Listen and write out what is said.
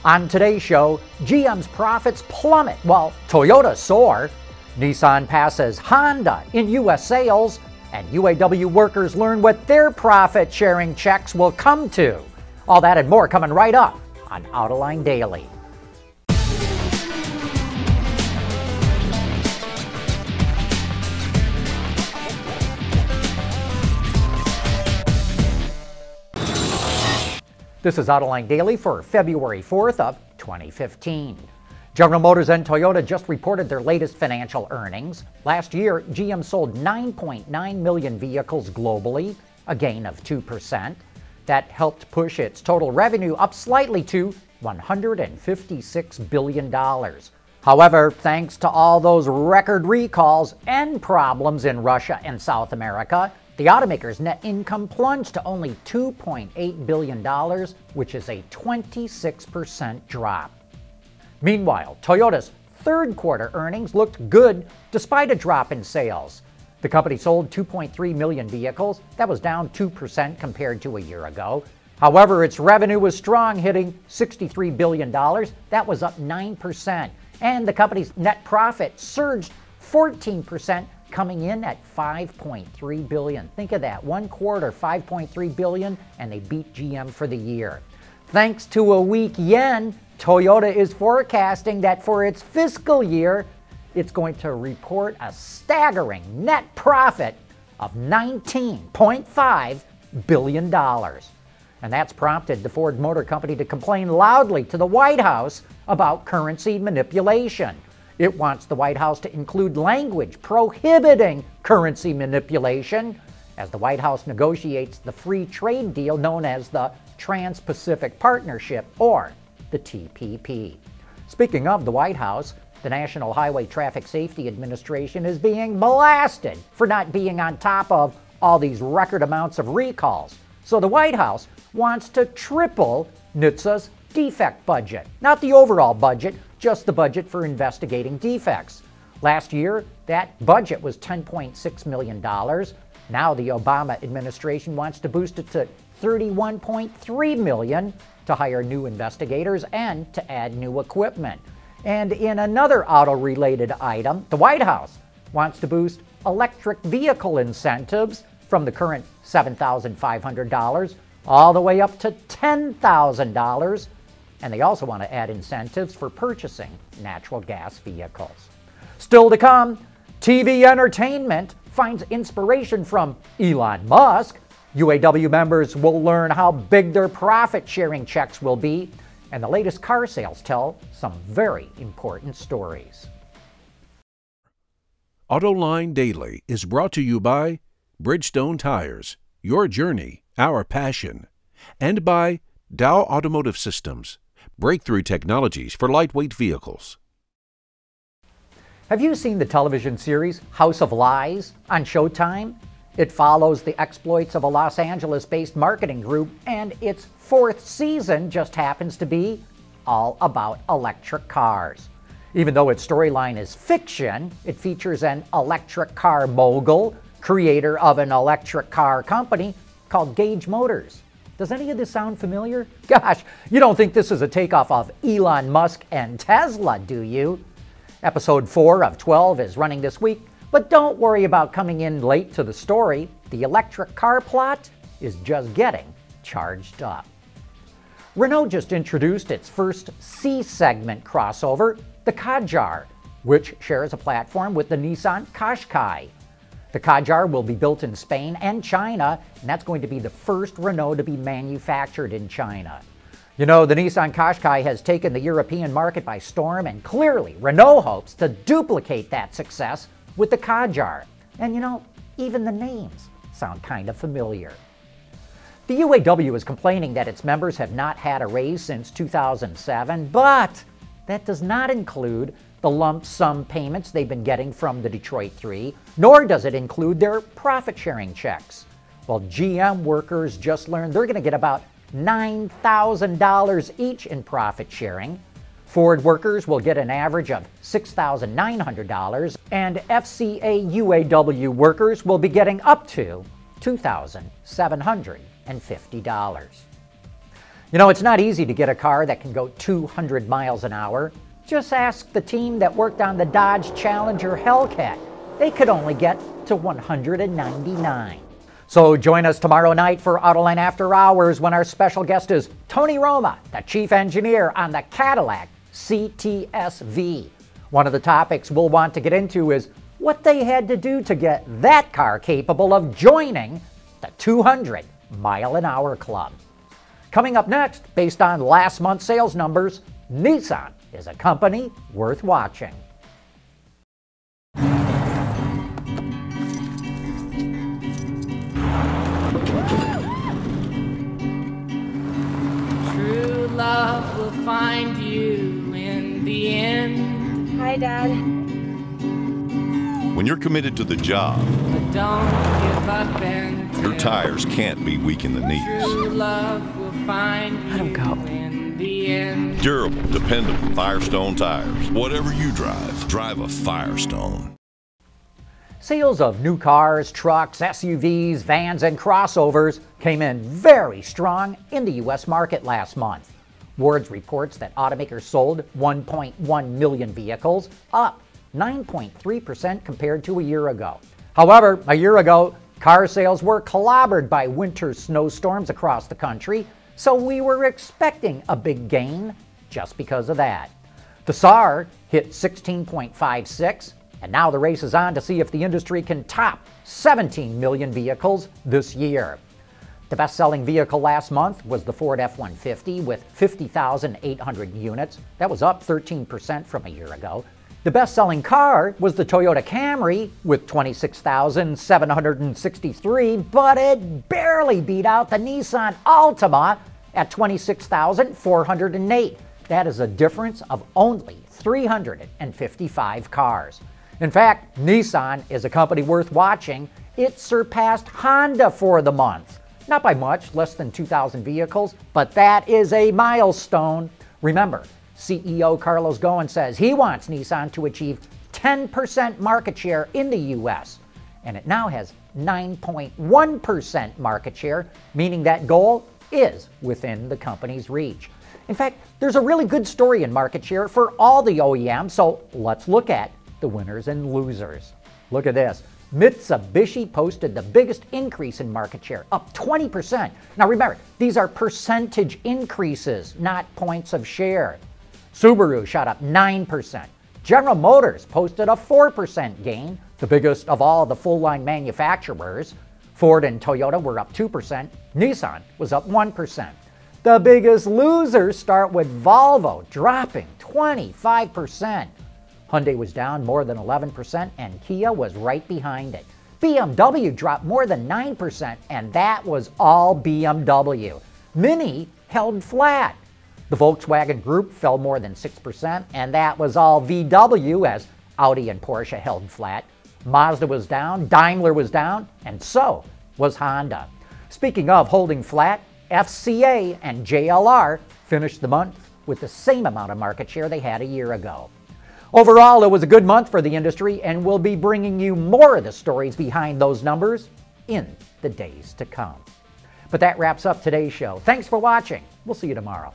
On today's show, GM's profits plummet while Toyota soar, Nissan passes Honda in U.S. sales, and UAW workers learn what their profit-sharing checks will come to. All that and more coming right up on Autoline Daily. This is Autoline Daily for February 4th of 2015. General Motors and Toyota just reported their latest financial earnings. Last year, GM sold 9.9 million vehicles globally, a gain of 2%. That helped push its total revenue up slightly to $156 billion. However, thanks to all those record recalls and problems in Russia and South America, the automaker's net income plunged to only $2.8 billion, which is a 26% drop. Meanwhile, Toyota's third quarter earnings looked good despite a drop in sales. The company sold 2.3 million vehicles. That was down 2% compared to a year ago. However, its revenue was strong, hitting $63 billion. That was up 9%. And the company's net profit surged 14%, coming in at $5.3 billion. Think of that, one quarter, $5.3 billion, and they beat GM for the year. Thanks to a weak yen, Toyota is forecasting that for its fiscal year, it's going to report a staggering net profit of $19.5 billion. And that's prompted the Ford Motor Company to complain loudly to the White House about currency manipulation. It wants the White House to include language prohibiting currency manipulation as the White House negotiates the free trade deal known as the Trans-Pacific Partnership, or the TPP. Speaking of the White House, the National Highway Traffic Safety Administration is being blasted for not being on top of all these record amounts of recalls. So the White House wants to triple NHTSA's defect budget. Not the overall budget, just the budget for investigating defects. Last year, that budget was $10.6 million. Now the Obama administration wants to boost it to $31.3 million to hire new investigators and to add new equipment. And in another auto-related item, the White House wants to boost electric vehicle incentives from the current $7,500 all the way up to $10,000. And they also want to add incentives for purchasing natural gas vehicles. Still to come, TV entertainment finds inspiration from Elon Musk. UAW members will learn how big their profit-sharing checks will be, and the latest car sales tell some very important stories. Autoline Daily is brought to you by Bridgestone Tires, your journey, our passion, and by Dow Automotive Systems, breakthrough technologies for lightweight vehicles. Have you seen the television series House of Lies on Showtime? It follows the exploits of a Los Angeles-based marketing group, and its fourth season just happens to be all about electric cars. Even though its storyline is fiction, it features an electric car mogul, creator of an electric car company called Gage Motors. Does any of this sound familiar? Gosh, you don't think this is a takeoff of Elon Musk and Tesla, do you? Episode 4 of 12 is running this week, but don't worry about coming in late to the story. The electric car plot is just getting charged up. Renault just introduced its first C-segment crossover, the Kadjar, which shares a platform with the Nissan Qashqai. The Kadjar will be built in Spain and China, and that's going to be the first Renault to be manufactured in China. You know, the Nissan Qashqai has taken the European market by storm, and clearly Renault hopes to duplicate that success with the Kadjar. And you know, even the names sound kind of familiar. The UAW is complaining that its members have not had a raise since 2007, but that does not include the lump sum payments they've been getting from the Detroit 3, nor does it include their profit-sharing checks. Well, GM workers just learned they're going to get about $9,000 each in profit sharing. Ford workers will get an average of $6,900, and FCA UAW workers will be getting up to $2,750. You know, it's not easy to get a car that can go 200 miles an hour. Just ask the team that worked on the Dodge Challenger Hellcat. They could only get to 199. So join us tomorrow night for Autoline After Hours when our special guest is Tony Roma, the chief engineer on the Cadillac CTS-V. One of the topics we'll want to get into is what they had to do to get that car capable of joining the 200-mile-an-hour club. Coming up next, based on last month's sales numbers, Nissan is a company worth watching. True love will find you in the end. Hi, Dad. When you're committed to the job, But don't give up and your tires can't be weak in the knees. True love will find you Let 'em go. in the end. Durable, dependable Firestone tires. Whatever you drive, drive a Firestone. Sales of new cars, trucks, SUVs, vans, and crossovers came in very strong in the U.S. market last month. Wards reports that automakers sold 1.1 million vehicles, up 9.3% compared to a year ago. However, a year ago, car sales were clobbered by winter snowstorms across the country, so we were expecting a big gain just because of that. The SAAR hit 16.56, and now the race is on to see if the industry can top 17 million vehicles this year. The best-selling vehicle last month was the Ford F-150 with 50,800 units. That was up 13% from a year ago. The best-selling car was the Toyota Camry with 26,763, but it barely beat out the Nissan Altima at 26,408. That is a difference of only 355 cars. In fact, Nissan is a company worth watching. It surpassed Honda for the month. Not by much, less than 2,000 vehicles, but that is a milestone. Remember, CEO Carlos Ghosn says he wants Nissan to achieve 10% market share in the U.S., and it now has 9.1% market share, meaning that goal is within the company's reach. In fact, there's a really good story in market share for all the OEMs, so let's look at the winners and losers. Look at this. Mitsubishi posted the biggest increase in market share, up 20%. Now remember, these are percentage increases, not points of share. Subaru shot up 9%. General Motors posted a 4% gain, the biggest of all the full-line manufacturers. Ford and Toyota were up 2%. Nissan was up 1%. The biggest losers start with Volvo, dropping 25%. Hyundai was down more than 11%, and Kia was right behind it. BMW dropped more than 9%, and that was all BMW. Mini held flat. The Volkswagen Group fell more than 6%, and that was all VW as Audi and Porsche held flat. Mazda was down, Daimler was down, and so was Honda. Speaking of holding flat, FCA and JLR finished the month with the same amount of market share they had a year ago. Overall, it was a good month for the industry, and we'll be bringing you more of the stories behind those numbers in the days to come. But that wraps up today's show. Thanks for watching. We'll see you tomorrow.